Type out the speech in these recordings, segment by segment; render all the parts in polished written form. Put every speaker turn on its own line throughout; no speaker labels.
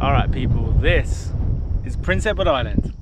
Alright people, this is Prince Edward Island.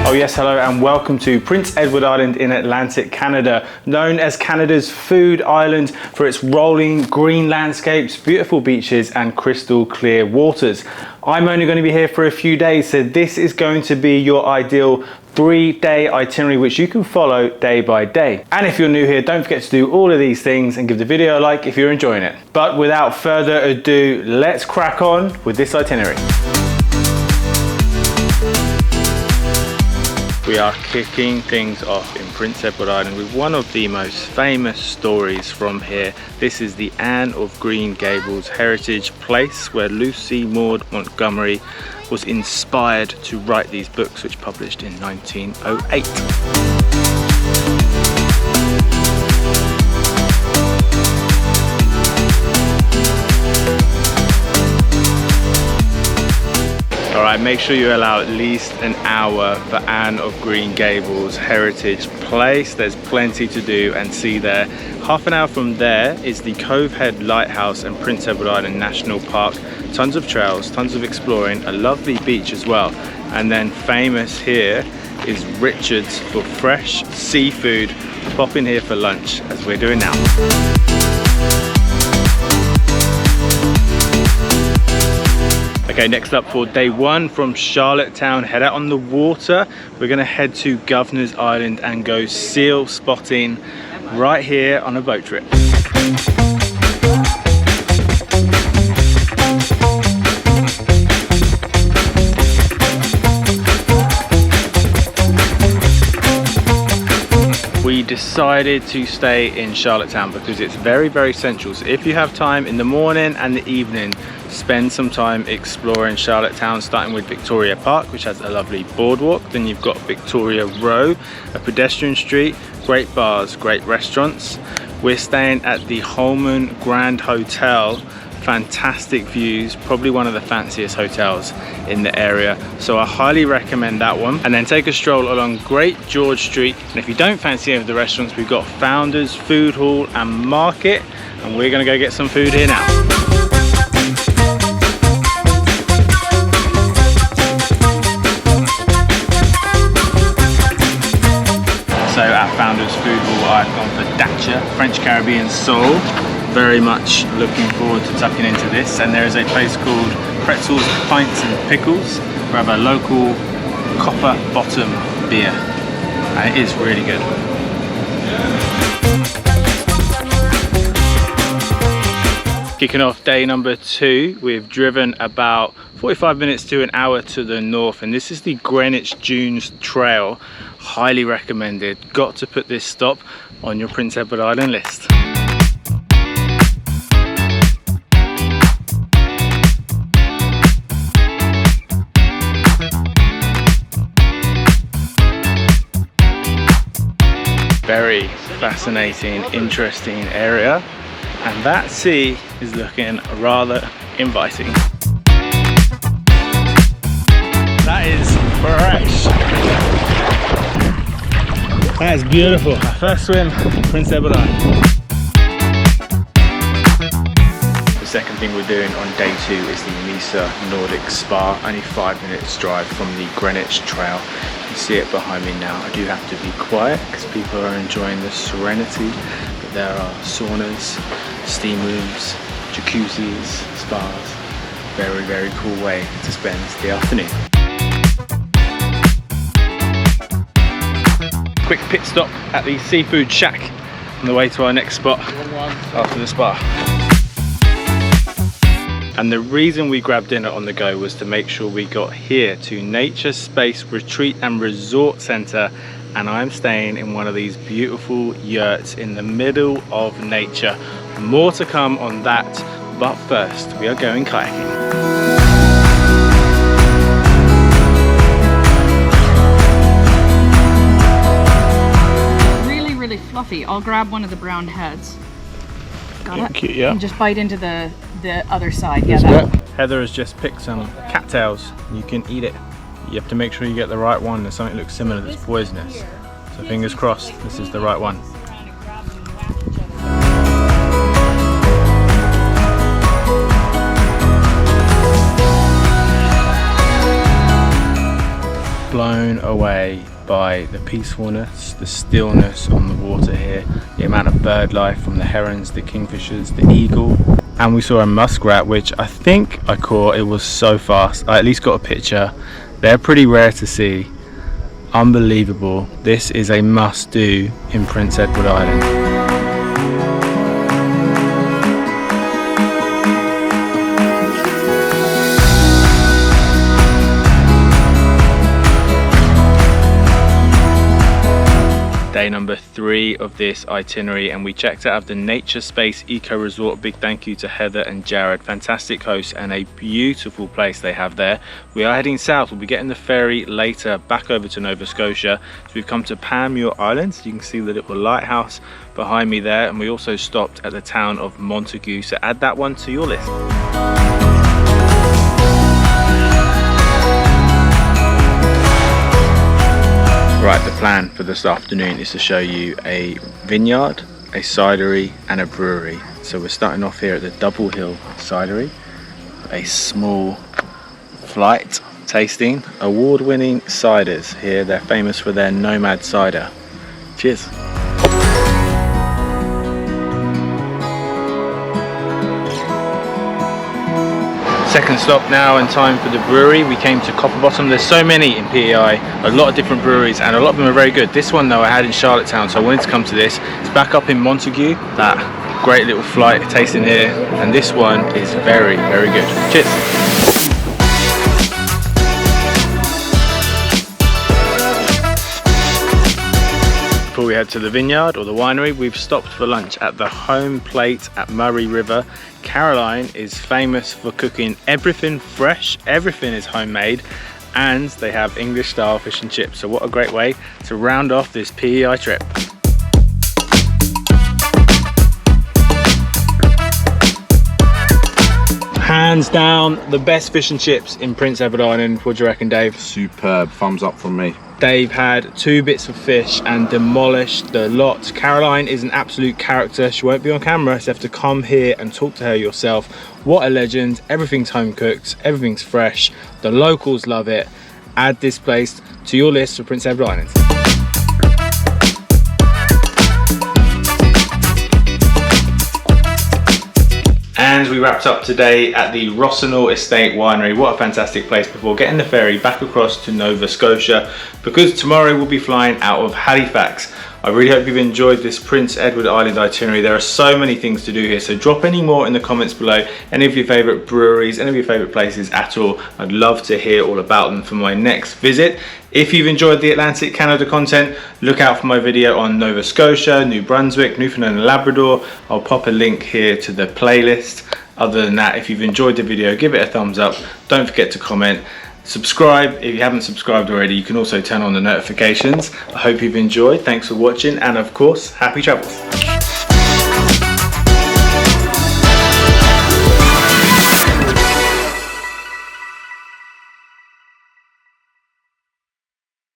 Oh yes, hello and welcome to Prince Edward Island in Atlantic Canada, known as Canada's food island for its rolling green landscapes, beautiful beaches and crystal clear waters. I'm only going to be here for a few days, so this is going to be your ideal 3-day itinerary which you can follow day by day. And if you're new here, don't forget to do all of these things and give the video a like if you're enjoying it. But without further ado, let's crack on with this itinerary. We are kicking things off in Prince Edward Island with one of the most famous stories from here. This is the Anne of Green Gable's heritage place where Lucy Maud Montgomery was inspired to write these books, which published in 1908. Alright, make sure you allow at least an hour for Anne of Green Gable's heritage place. There's plenty to do and see there. Half an hour from there is the Covehead lighthouse and Prince Edward Island National Park. Tons of trails, tons of exploring, a lovely beach as well. And then famous here is Richard's for fresh seafood. Pop in here for lunch as we're doing now. Okay, next up for day one from Charlottetown, head out on the water. We're gonna head to Governor's Island and go seal spotting right here on a boat trip. We decided to stay in Charlottetown because it's very, very central. So if you have time in the morning and the evening, spend some time exploring Charlottetown, starting with Victoria Park, which has a lovely boardwalk. Then you've got Victoria Row, a pedestrian street, great bars, great restaurants. We're staying at the Holman Grand Hotel. Fantastic views, probably one of the fanciest hotels in the area, so I highly recommend that one. And then take a stroll along Great George Street, and if you don't fancy any of the restaurants, we've got Founders Food Hall and Market, and we're gonna go get some food here now. So at Founders Food Hall, I've gone for Dacha, French Caribbean Soul. Very much looking forward to tucking into this. And there is a place called Pretzels, Pints and Pickles. We have a local copper bottom beer, and it is really good. Kicking off day number 2, we've driven about 45 minutes to an hour to the north, and this is the Greenwich Dunes Trail. Highly recommended. Got to put this stop on your Prince Edward Island list. Very fascinating, interesting area, and that sea is looking rather inviting. That is fresh. That is beautiful. My first swim in Prince Edward Island. The second thing we're doing on day 2 is the Mysa Nordic Spa, only 5 minutes drive from the Greenwich Trail. You see it behind me now. I do have to be quiet because people are enjoying the serenity, but there are saunas, steam rooms, jacuzzis, spas. Very, very cool way to spend the afternoon. Quick pit stop at the Seafood Shack on the way to our next spot after the spa. And the reason we grabbed dinner on the go was to make sure we got here to Nature Space Retreat and Resort Centre, and I'm staying in one of these beautiful yurts in the middle of nature. More to come on that, but first we are going kayaking.
Really fluffy. I'll grab one of the brown heads. Got it?
Cute, yeah.
And just bite into the other side. Yeah, that.
Heather has just picked some cattails. You can eat it. You have to make sure you get the right one. There's something that looks similar that's poisonous. So fingers crossed, this is the right one. Blown away by the peacefulness, the stillness on the water here, the amount of bird life from the herons, the kingfishers, the eagle, and we saw a muskrat, which I think I caught. It was so fast. I at least got a picture. They're pretty rare to see. Unbelievable. This is a must do in Prince Edward Island. Day number 3 of this itinerary, and we checked out of the Nature Space Eco Resort. Big thank you to Heather and Jared, fantastic hosts, and a beautiful place they have there. We are heading south. We'll be getting the ferry later back over to Nova Scotia. So we've come to Panmure Island. So you can see the little lighthouse behind me there, and we also stopped at the town of Montague, so add that one to your list. Right, the plan for this afternoon is to show you a vineyard, a cidery and a brewery. So we're starting off here at the Double Hill Cidery, a small flight tasting award-winning ciders here. They're famous for their Nomad cider. Cheers. Second stop now, and time for the brewery. We came to Copperbottom. There's so many in PEI, a lot of different breweries, and a lot of them are very good. This one though I had in Charlottetown, so I wanted to come to this. It's back up in Montague, that great little flight tasting here, and this one is very, very good. Cheers. Before we head to the vineyard or the winery, we've stopped for lunch at the Home Plate at Murray River. Caroline is famous for cooking everything fresh, everything is homemade, and they have English style fish and chips. So what a great way to round off this PEI trip. Hands down, the best fish and chips in Prince Edward Island. What do you reckon, Dave?
Superb, thumbs up from me.
Dave had 2 bits of fish and demolished the lot. Caroline is an absolute character. She won't be on camera, so you have to come here and talk to her yourself. What a legend. Everything's home cooked, everything's fresh. The locals love it. Add this place to your list for Prince Edward Island. And we wrapped up today at the Rossignol Estate Winery. What a fantastic place before getting the ferry back across to Nova Scotia, because tomorrow we'll be flying out of Halifax. I really hope you've enjoyed this Prince Edward Island itinerary. There are so many things to do here, so drop any more in the comments below. Any of your favourite breweries, any of your favourite places at all. I'd love to hear all about them for my next visit. If you've enjoyed the Atlantic Canada content, look out for my video on Nova Scotia, New Brunswick, Newfoundland and Labrador. I'll pop a link here to the playlist. Other than that, if you've enjoyed the video, give it a thumbs up. Don't forget to comment. Subscribe if you haven't subscribed already. You can also turn on the notifications. I hope you've enjoyed. Thanks for watching, and of course, happy travels.